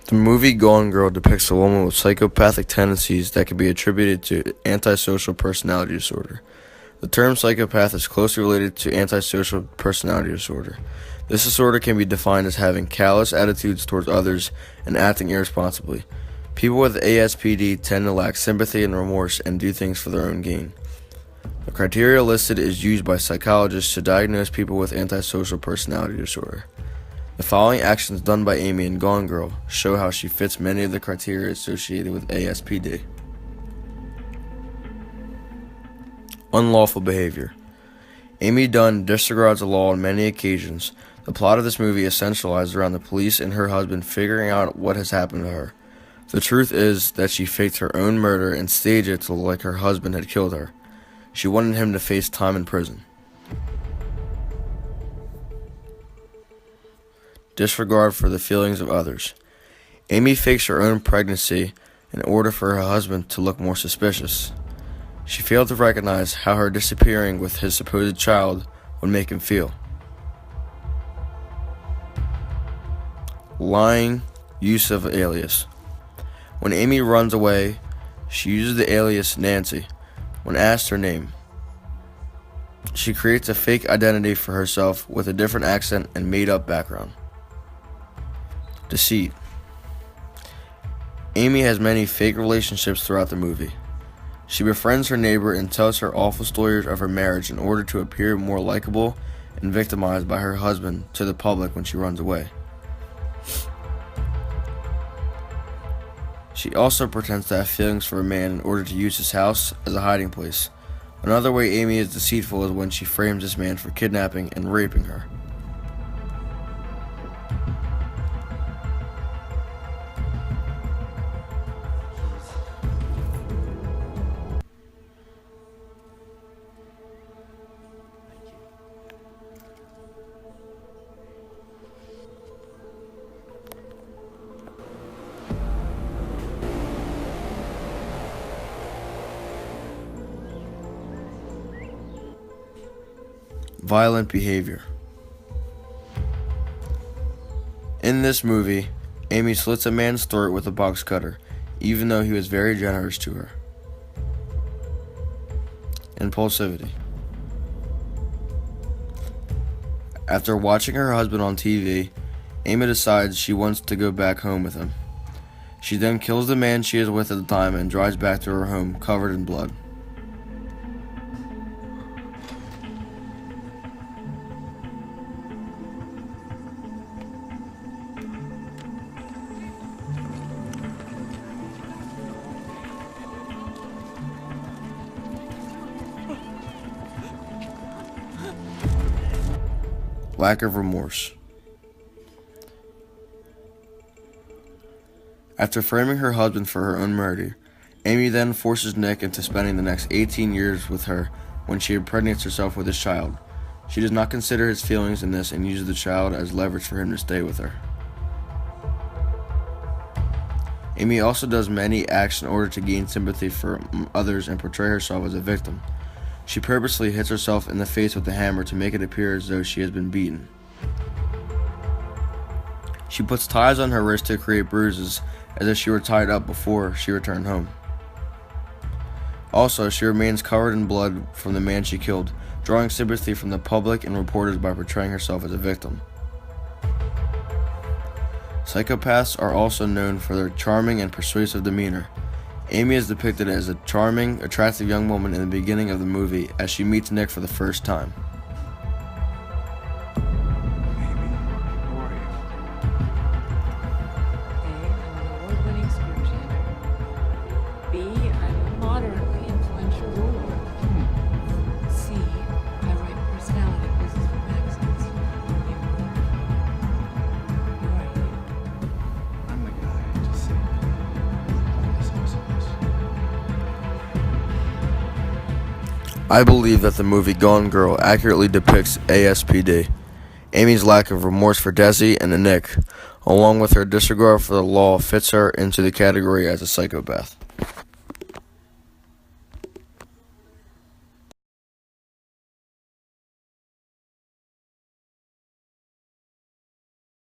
The movie Gone Girl depicts a woman with psychopathic tendencies that can be attributed to antisocial personality disorder. The term psychopath is closely related to antisocial personality disorder. This disorder can be defined as having callous attitudes towards others and acting irresponsibly. People with ASPD tend to lack sympathy and remorse and do things for their own gain. The criteria listed is used by psychologists to diagnose people with antisocial personality disorder. The following actions done by Amy in Gone Girl show how she fits many of the criteria associated with ASPD. Unlawful behavior. Amy Dunn disregards the law on many occasions. The plot of this movie is centralized around the police and her husband figuring out what has happened to her. The truth is that she faked her own murder and staged it to look like her husband had killed her. She wanted him to face time in prison. Disregard for the feelings of others. Amy fakes her own pregnancy in order for her husband to look more suspicious. She failed to recognize how her disappearing with his supposed child would make him feel. Lying, use of alias. When Amy runs away, she uses the alias Nancy when asked her name. She creates a fake identity for herself with a different accent and made-up background. Deceit. Amy has many fake relationships throughout the movie. She befriends her neighbor and tells her awful stories of her marriage in order to appear more likable and victimized by her husband to the public when she runs away. She also pretends to have feelings for a man in order to use his house as a hiding place. Another way Amy is deceitful is when she frames this man for kidnapping and raping her. Violent behavior. In this movie, Amy slits a man's throat with a box cutter, even though he was very generous to her. Impulsivity. After watching her husband on TV, Amy decides she wants to go back home with him. She then kills the man she is with at the time and drives back to her home covered in blood. Lack of remorse. After framing her husband for her own murder, Amy then forces Nick into spending the next 18 years with her when she impregnates herself with his child. She does not consider his feelings in this and uses the child as leverage for him to stay with her. Amy also does many acts in order to gain sympathy from others and portray herself as a victim. She purposely hits herself in the face with a hammer to make it appear as though she has been beaten. She puts ties on her wrist to create bruises, as if she were tied up before she returned home. Also, she remains covered in blood from the man she killed, drawing sympathy from the public and reporters by portraying herself as a victim. Psychopaths are also known for their charming and persuasive demeanor. Amy is depicted as a charming, attractive young woman in the beginning of the movie as she meets Nick for the first time. Amy, how are you? A, I'm an award-winning screwdriver. B, I'm a moderately influential ruler. C, I write personality quizzes for magazines. Who are you? I'm the guy I just saved. All this awesomeness. I believe that the movie Gone Girl accurately depicts ASPD. Amy's lack of remorse for Desi and Nick, along with her disregard for the law, fits her into the category as a psychopath.